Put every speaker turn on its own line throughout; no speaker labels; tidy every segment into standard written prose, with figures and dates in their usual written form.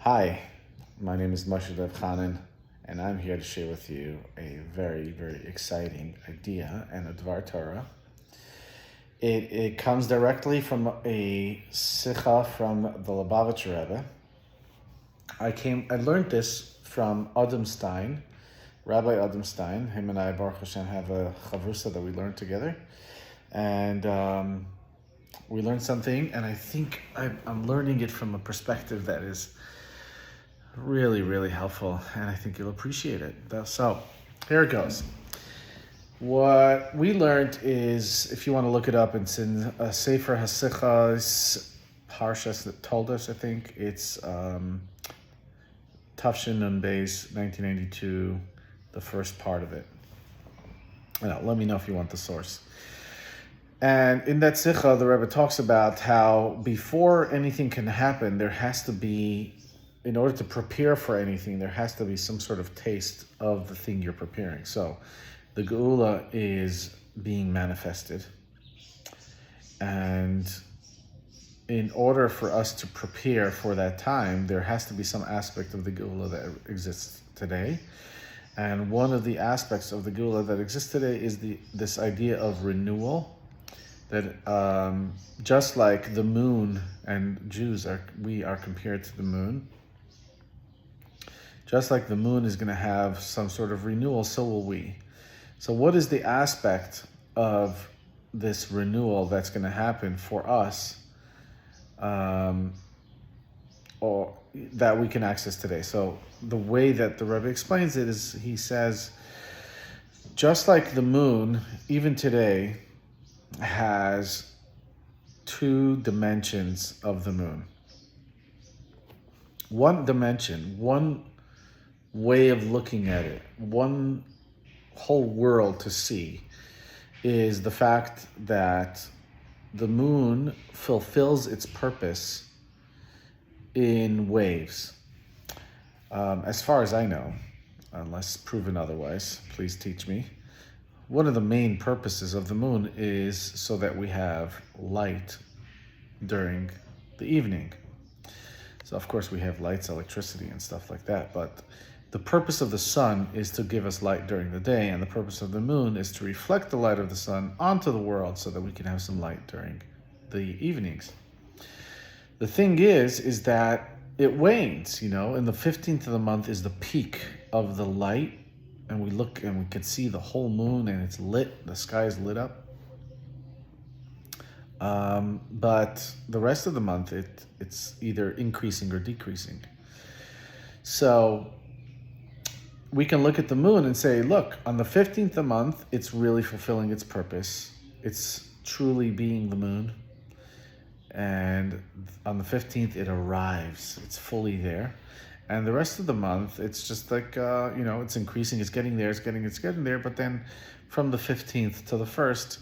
Hi, my name is Moshe Dev Chanan, and I'm here to share with you a very, very exciting idea and a Dvar Torah. It comes directly from a Sikha from the Lubavitcher Rebbe. I learned this from Adam Stein, Rabbi Adam Stein. Him and I, Baruch Hashem, have a chavrusa that we learned together. And we learned something, and I think I'm learning it from a perspective that is really, really helpful, and I think you'll appreciate it. So, here it goes. What we learned is, if you want to look it up, it's in Sefer HaSichas Parshas that told us, I think. It's Tafshin Nun Beis, 1992, the first part of it. Now, let me know if you want the source. And in that Sikha, the Rebbe talks about how before anything can happen, there has to be, in order to prepare for anything, there has to be some sort of taste of the thing you're preparing. So the Geula is being manifested. And in order for us to prepare for that time, there has to be some aspect of the Geula that exists today. And one of the aspects of the Geula that exists today is this idea of renewal. That just like the moon, and we are compared to the moon, just like the moon is going to have some sort of renewal, so will we. So what is the aspect of this renewal that's going to happen for us, or that we can access today? So the way that the Rebbe explains it is, he says, just like the moon, even today, has two dimensions of the moon. One dimension, one way of looking at it, one whole world to see, is the fact that the moon fulfills its purpose in waves. As far as I know, unless proven otherwise, please teach me. One of the main purposes of the moon is so that we have light during the evening. So of course we have lights, electricity, and stuff like that, but the purpose of the sun is to give us light during the day, and the purpose of the moon is to reflect the light of the sun onto the world so that we can have some light during the evenings. The thing is that it wanes, and the 15th of the month is the peak of the light, and we look and we can see the whole moon, and it's lit, the sky is lit up. But the rest of the month, it's either increasing or decreasing. So we can look at the moon and say, look, on the 15th of the month, it's really fulfilling its purpose. It's truly being the moon. And on the 15th, it arrives. It's fully there. And the rest of the month, it's just like, it's increasing, it's getting there, it's getting there. But then from the 15th to the 1st,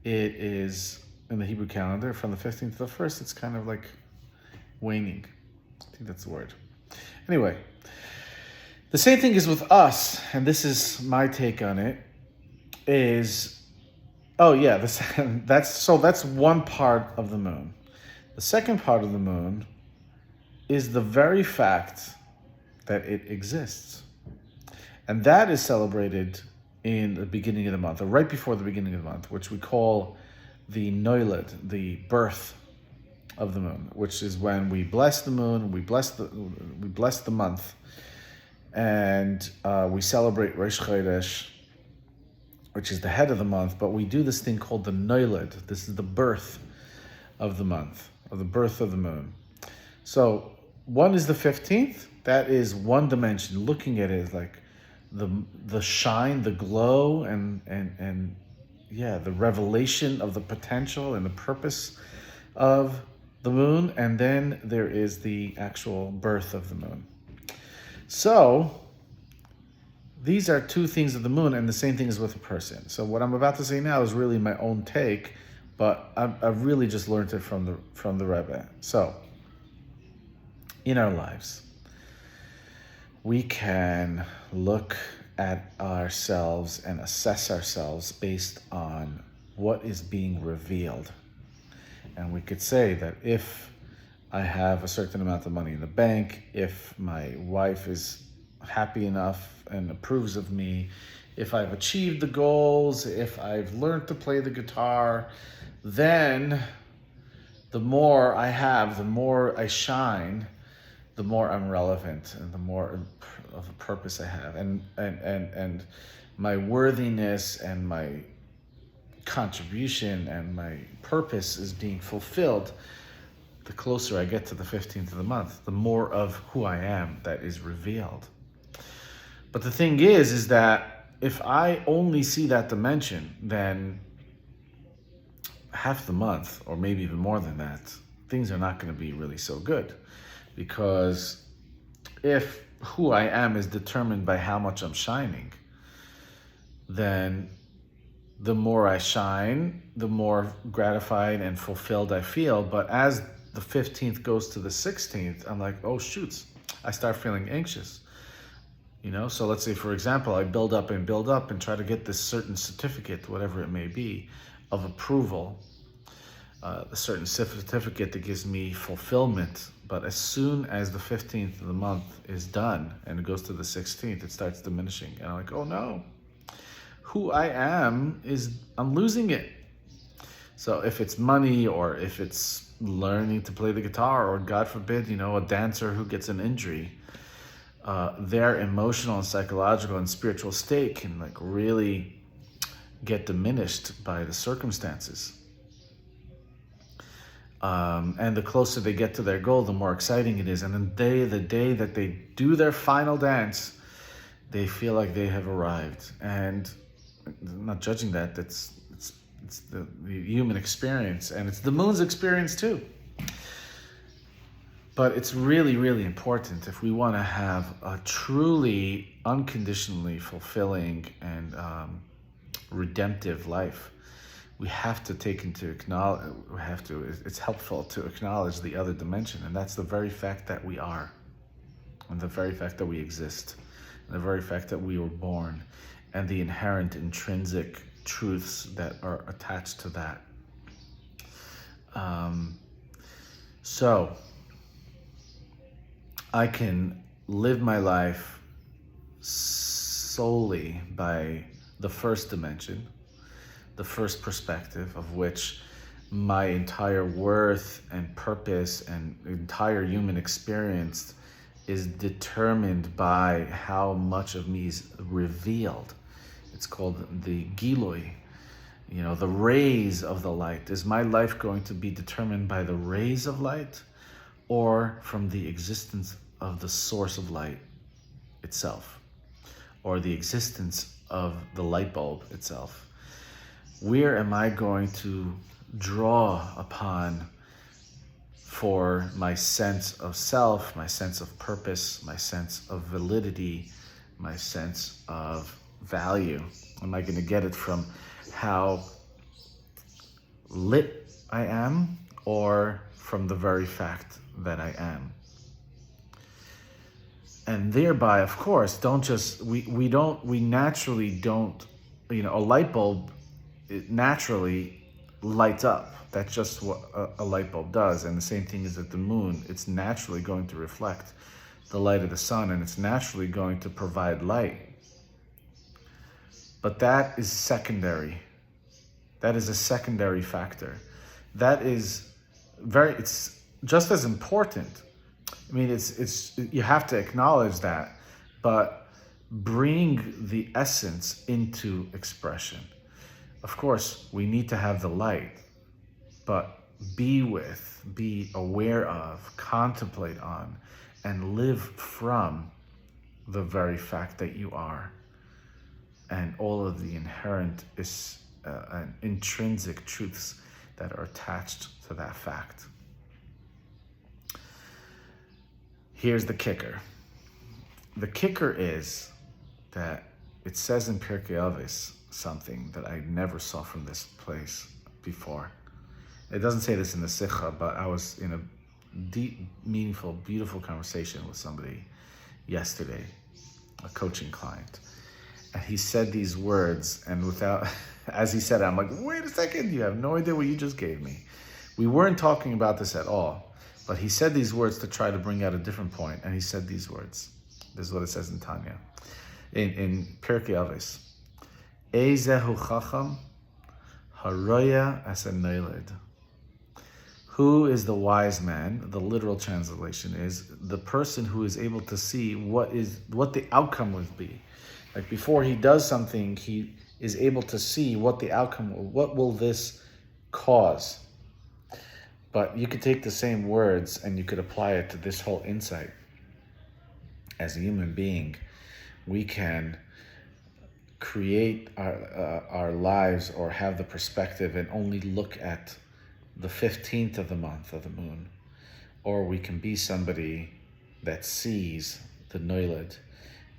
it is, in the Hebrew calendar, from the 15th to the 1st, it's kind of like waning. I think that's the word. Anyway, the same thing is with us, and this is my take on it, is, that's one part of the moon. The second part of the moon is the very fact that it exists. And that is celebrated in the beginning of the month, or right before the beginning of the month, which we call the Noilad, the birth of the moon, which is when we bless the moon, we bless the month, and we celebrate Rosh Chodesh, which is the head of the month, but we do this thing called the Noilad. This is the birth of the month, or the birth of the moon. So one is the 15th. That is one dimension. Looking at it is like the shine, the glow, and the revelation of the potential and the purpose of the moon. And then there is the actual birth of the moon. So these are two things of the moon, and the same thing is with a person. So what I'm about to say now is really my own take, but I've really just learned it from the Rebbe. So in our lives, we can look at ourselves and assess ourselves based on what is being revealed. And we could say that if I have a certain amount of money in the bank, if my wife is happy enough and approves of me, if I've achieved the goals, if I've learned to play the guitar, then the more I have, the more I shine, the more I'm relevant and the more of a purpose I have. And my worthiness and my contribution and my purpose is being fulfilled. The closer I get to the 15th of the month, the more of who I am that is revealed. But the thing is that if I only see that dimension, then half the month, or maybe even more than that, things are not going to be really so good. Because if who I am is determined by how much I'm shining, then the more I shine, the more gratified and fulfilled I feel. But as the 15th goes to the 16th, I'm like, oh shoots, I start feeling anxious. So let's say, for example, I build up and try to get this certain certificate, whatever it may be, of approval, a certain certificate that gives me fulfillment. But as soon as the 15th of the month is done and it goes to the 16th, it starts diminishing. And I'm like, oh no, who I am I'm losing it. So if it's money, or if it's learning to play the guitar, or God forbid, a dancer who gets an injury, their emotional and psychological and spiritual state can really get diminished by the circumstances. And the closer they get to their goal, the more exciting it is. And then the day that they do their final dance, they feel like they have arrived. And I'm not judging that. It's the human experience, and it's the moon's experience too. But it's really, really important if we want to have a truly unconditionally fulfilling and redemptive life. We have to it's helpful to acknowledge the other dimension, and that's the very fact that we are, and the very fact that we exist, and the very fact that we were born, and the inherent intrinsic truths that are attached to that. So I can live my life solely by the first dimension, the first perspective, of which my entire worth and purpose and entire human experience is determined by how much of me is revealed. It's called the Giloi, the rays of the light. Is my life going to be determined by the rays of light, or from the existence of the source of light itself, or the existence of the light bulb itself? Where am I going to draw upon for my sense of self, my sense of purpose, my sense of validity, my sense of value? Am I going to get it from how lit I am, or from the very fact that I am? And thereby, of course, we naturally don't, a light bulb, it naturally lights up. That's just what a light bulb does. And the same thing is that the moon, it's naturally going to reflect the light of the sun, and it's naturally going to provide light. But that is secondary. That is a secondary factor. That is it's just as important. I mean, it's you have to acknowledge that, but bring the essence into expression. Of course, we need to have the light, but be aware of, contemplate on, and live from the very fact that you are, and all of the inherent and intrinsic truths that are attached to that fact. Here's the kicker. The kicker is that it says in Pirkei Avos something that I never saw from this place before. It doesn't say this in the Sikha, but I was in a deep, meaningful, beautiful conversation with somebody yesterday, a coaching client. And he said these words, and as he said it, I'm like, wait a second, you have no idea what you just gave me. We weren't talking about this at all. But he said these words to try to bring out a different point, and he said these words. This is what it says in Tanya, in Pirkei Avos. Ezehu chacham haroya as a noiled. Who is the wise man? The literal translation is the person who is able to see what the outcome will be. Like before he does something, he is able to see what the outcome, what will this cause. But you could take the same words and you could apply it to this whole insight. As a human being, we can create our lives or have the perspective and only look at the 15th of the month of the moon. Or we can be somebody that sees the noiled.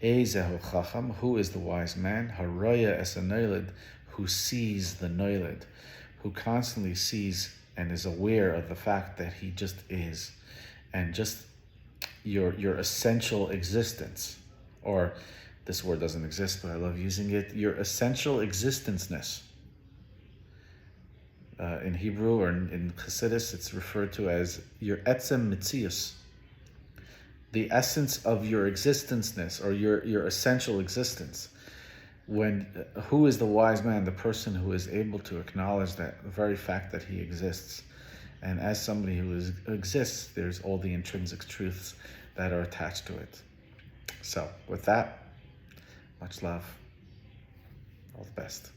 Ezehu chacham, who is the wise man? Haroya es a noiled, who sees the noiled, who constantly sees and is aware of the fact that he just is. And just your essential existence, or this word doesn't exist, but I love using it, your essential existence-ness. In Hebrew or in Chassidus, it's referred to as your etzem mitzius, the essence of your existence-ness, or your essential existence. Who is the wise man? The person who is able to acknowledge that the very fact that he exists. And as somebody who exists, there's all the intrinsic truths that are attached to it. So with that, much love. All the best.